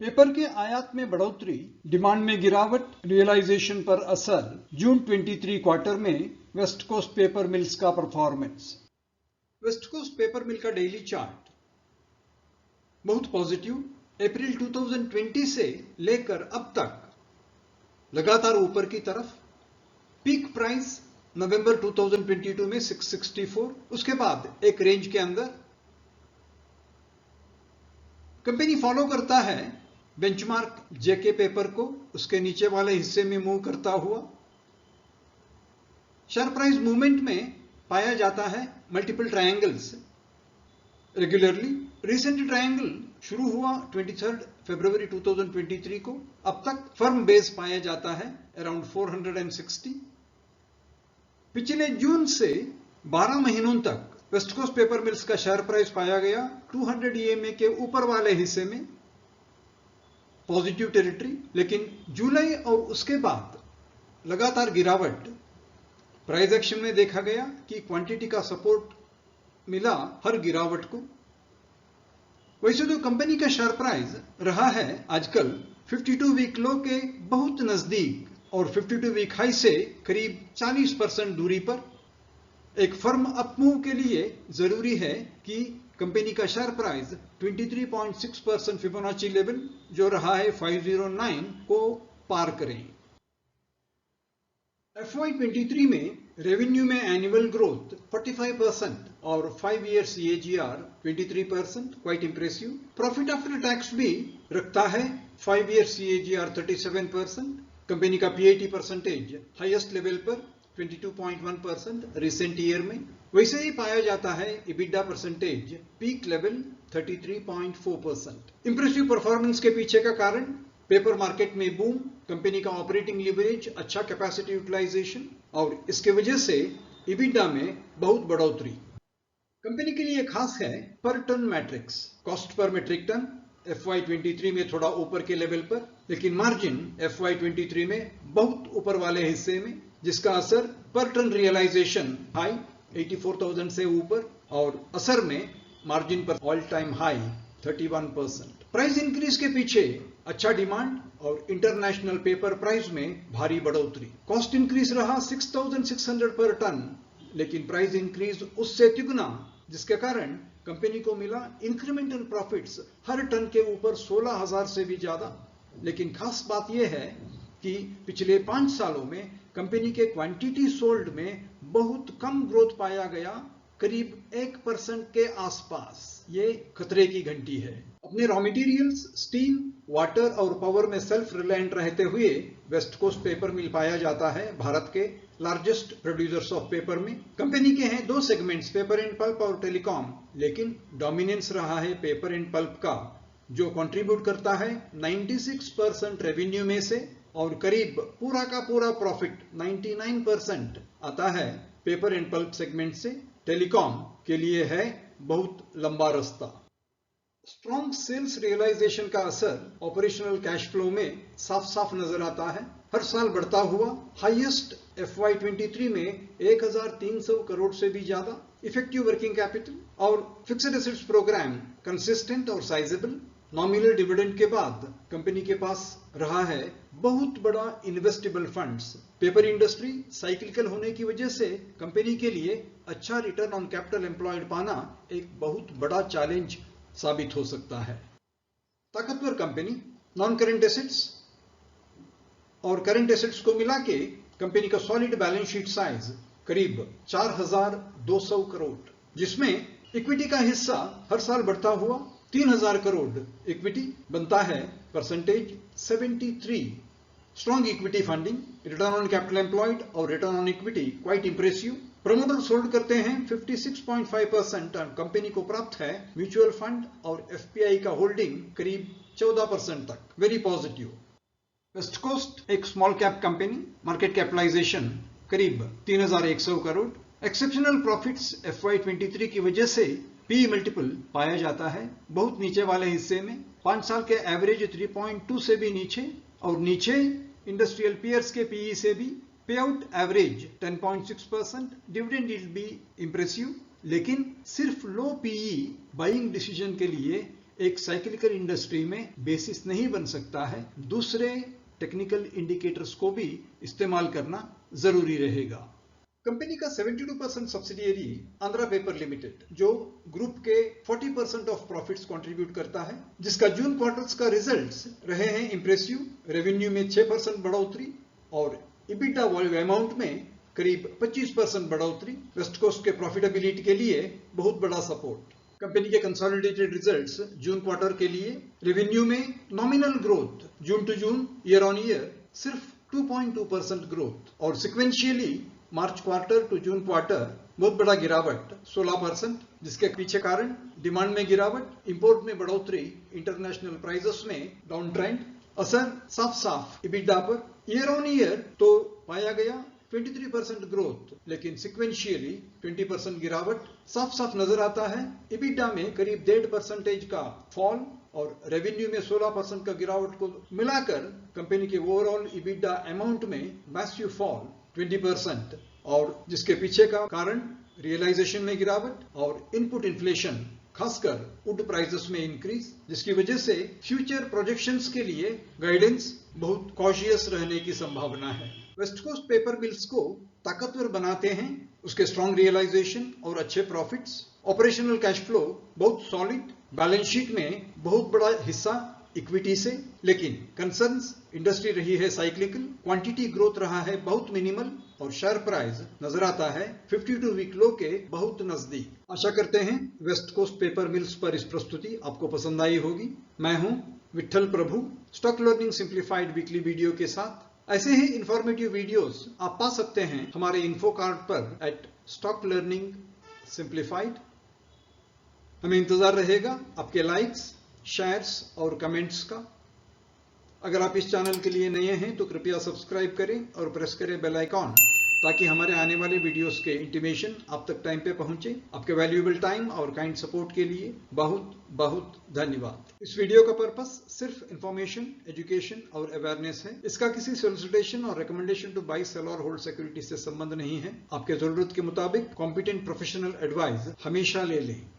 Paper के आयात में बढ़ोतरी, डिमांड में गिरावट, रियलाइजेशन पर असर। जून 23 क्वार्टर में वेस्ट कोस्ट पेपर मिल्स का परफॉर्मेंस। वेस्ट कोस्ट पेपर मिल का डेली चार्ट बहुत पॉजिटिव। अप्रैल 2020 से लेकर अब तक लगातार ऊपर की तरफ। पीक प्राइस नवंबर 2022 में 664, उसके बाद एक रेंज के अंदर। कंपनी फॉलो करता है बेंचमार्क जेके पेपर को, उसके नीचे वाले हिस्से में मूव करता हुआ। शेयर प्राइस मूवमेंट में पाया जाता है multiple triangles regularly. Recent triangle शुरू हुआ 23 फरवरी 2023 को। अब तक फर्म बेस पाया जाता है अराउंड 460। पिछले जून से 12 महीनों तक वेस्ट कोस्ट पेपर मिल्स का शेयर प्राइस पाया गया 200 EMA के ऊपर वाले हिस्से में, पॉजिटिव टेरिटरी। लेकिन जुलाई और उसके बाद लगातार गिरावट। प्राइस एक्शन में देखा गया कि क्वांटिटी का सपोर्ट मिला हर गिरावट को। वैसे तो कंपनी का शेयर प्राइस रहा है आजकल 52 वीक लो के बहुत नजदीक और 52 वीक हाई से करीब 40% दूरी पर। एक फर्म अपमूव के लिए जरूरी है कि कंपनी का शेयर प्राइस 23.6% फिबोनाची लेवल जो रहा है 509 को पार करें। FY23 में रेवेन्यू में एनुअल ग्रोथ 45% और 5 year CAGR 23%, quite impressive. Profit after tax भी रखता है 5 ईयर CAGR 37%। कंपनी का PAT परसेंटेज हाईएस्ट लेवल पर 22.1% रिसेंट ईयर में। वैसे ही पाया जाता है EBITDA percentage peak level 33.4%। Impressive performance के पीछे का कारण पेपर मार्केट में बूम, कंपनी का ऑपरेटिंग लीवरेज, अच्छा कैपेसिटी यूटिलाइजेशन और इसके वजह से EBITDA में बहुत बढ़ोतरी। कंपनी के लिए खास है पर टन मैट्रिक्स। कॉस्ट पर मेट्रिक टन FY23 में थोड़ा ऊपर के लेवल पर, लेकिन मार्जिन FY23 में बहुत ऊपर वाले हिस्से में, जिसका असर पर टन रियलाइजेशन हाई 84,000 से ऊपर और असर में मार्जिन पर all time high 31%। Price increase के पीछे अच्छा डिमांड और इंटरनेशनल पेपर प्राइस में भारी बढ़ोतरी। कॉस्ट इंक्रीज रहा 6,600 पर टन, लेकिन प्राइस इंक्रीज उससे तिगुना, जिसके कारण कंपनी को मिला इंक्रीमेंटल प्रॉफिट्स हर टन के ऊपर 16,000 से भी ज्यादा। लेकिन खास बात यह है कि पिछले 5 सालों में कंपनी के क्वांटिटी सोल्ड में बहुत कम ग्रोथ पाया गया, करीब 1% के आसपास। ये खतरे की घंटी है। अपने रॉ मटेरियल्स, स्टील, वाटर और पावर में सेल्फ रिलायंट रहते हुए वेस्ट कोस्ट पेपर मिल पाया जाता है भारत के लार्जेस्ट प्रोड्यूसर्स ऑफ पेपर में। कंपनी के हैं 2 सेगमेंट्स, पेपर एंड पल्प और टेलीकॉम, लेकिन डोमिनेंस रहा है पेपर एंड पल्प का, जो कंट्रीब्यूट करता है 96% रेवेन्यू में से और करीब पूरा का पूरा प्रॉफिट 99% आता है पेपर एंड पल्प सेगमेंट से। टेलीकॉम के लिए है बहुत लंबा रास्ता। स्ट्रॉन्ग सेल्स रियलाइजेशन का असर ऑपरेशनल कैश फ्लो में साफ साफ नजर आता है। हर साल बढ़ता हुआ हाईएस्ट FY23 में 1,300 करोड़ से भी ज्यादा। इफेक्टिव वर्किंग कैपिटल और फिक्स्ड एसेट्स प्रोग्राम कंसिस्टेंट और साइजेबल। नॉमिनल डिविडेंड के बाद कंपनी के पास रहा है बहुत बड़ा investable funds. Paper industry cyclical होने की वजह से कंपनी के लिए अच्छा रिटर्न ऑन कैपिटल एम्प्लॉयड पाना एक बहुत बड़ा चैलेंज साबित हो सकता है। ताकतवर कंपनी, नॉन करंट एसेट्स और करंट एसेट्स को मिला के कंपनी का सॉलिड बैलेंस शीट साइज करीब 4,200 करोड़, जिसमें इक्विटी का हिस्सा हर साल बढ़ता हुआ 3,000 करोड़ इक्विटी बनता है, percentage 73। Strong equity funding, return on capital employed और return on equity quite impressive. Promoters hold करते हैं 56.5% और कंपनी को प्राप्त है म्यूचुअल फंड और FPI का होल्डिंग करीब 14% तक। Very positive. वेस्ट कोस्ट एक small cap company, market capitalization करीब 3,100 करोड़। एक्सेप्शनल प्रॉफिट्स FY23 की वजह से PE मल्टीपल पाया जाता है बहुत नीचे वाले हिस्से में। 5 साल के एवरेज 3.2 से भी नीचे और नीचे इंडस्ट्रियल पीयर्स के PE से भी। पे आउट एवरेज 10.6%, डिविडेंड यील्ड भी इंप्रेसिव, लेकिन सिर्फ लो PE बाइंग डिसीजन के लिए एक साइक्लिकल इंडस्ट्री में बेसिस नहीं बन सकता है, दूसरे टेक्निकल इंडिकेटर्स को भी इस्तेमाल करना जरूरी रहेगा। कंपनी का 72% सब्सिडियरी आंध्रा पेपर लिमिटेड, जो ग्रुप के 40% ऑफ प्रॉफिट्स कंट्रीब्यूट करता है, जिसका जून क्वार्टर्स का रिजल्ट्स रहे हैं इंप्रेसिव। रेवेन्यू में 6% बढ़ोतरी और इबिटा अमाउंट में करीब 25% बढ़ोतरी वेस्ट कोस्ट के प्रॉफिटेबिलिटी के लिए बहुत बड़ा सपोर्ट। कंपनी के कंसोलिडेटेड रिजल्ट्स जून क्वार्टर के लिए रेवेन्यू में nominal growth June to June year on year सिर्फ 2.2% ग्रोथ और sequentially March quarter to June quarter बहुत बड़ा गिरावट 16%, जिसके पीछे कारण डिमांड में गिरावट, इंपोर्ट में बढ़ोतरी, इंटरनेशनल प्राइसेस में डाउन ट्रेंड, असर साफ साफ इबिटा पर। ईयर ऑन ईयर तो पाया गया 23% ग्रोथ, लेकिन सिक्वेंशियली 20% गिरावट साफ साफ नजर आता है। इबिटा में करीब 1.5% का फॉल और रेवेन्यू में 16% का गिरावट को मिलाकर कंपनी के ओवरऑल इबिटा अमाउंट में मैसिव फॉल 20%, और जिसके पीछे का कारण रियलाइजेशन में गिरावट और इनपुट इन्फ्लेशन, खासकर वुड प्राइसेस में इंक्रीज, जिसकी वजह से फ्यूचर प्रोजेक्शंस के लिए गाइडेंस बहुत कॉशियस रहने की संभावना है। वेस्ट कोस्ट पेपर मिल्स को ताकतवर बनाते हैं उसके स्ट्रॉन्ग रियलाइजेशन और अच्छे प्रॉफिट्स। ऑपरेशनल कैश फ्लो बहुत सॉलिड, बैलेंस शीट में बहुत बड़ा हिस्सा इक्विटी से, लेकिन कंसर्न्स इंडस्ट्री रही है साइक्लिकल, क्वांटिटी ग्रोथ रहा है बहुत मिनिमल और शेयर प्राइस नजर आता है 52 वीक लो के बहुत नजदीक। आशा करते हैं वेस्ट कोस्ट पेपर मिल्स पर इस प्रस्तुति आपको पसंद आई होगी। मैं हूं Vithal Prabhu, stock learning simplified weekly video के साथ। ऐसे ही इंफॉर्मेटिव वीडियोस आप पा सकते हैं हमारे इन्फो कार्ड पर @स्टॉक लर्निंग सिंप्लीफाइड। हमें इंतजार रहेगा आपके लाइक्स, शेयर्स और कमेंट्स का। अगर आप इस चैनल के लिए नए हैं तो कृपया सब्सक्राइब करें और प्रेस करें बेल आइकॉन, ताकि हमारे आने वाले वीडियोस के इंटीमेशन आप तक टाइम पे पहुंचे। आपके वैल्यूएबल टाइम और काइंड सपोर्ट के लिए बहुत बहुत धन्यवाद। इस वीडियो का पर्पस सिर्फ इंफॉर्मेशन, एजुकेशन और अवेयरनेस है। इसका किसी सोलिसिटेशन और रिकमेंडेशन टू बाई, सेल और होल्ड सिक्योरिटी से संबंध नहीं है। आपके जरूरत के मुताबिक कॉम्पिटेंट प्रोफेशनल एडवाइस हमेशा ले लें।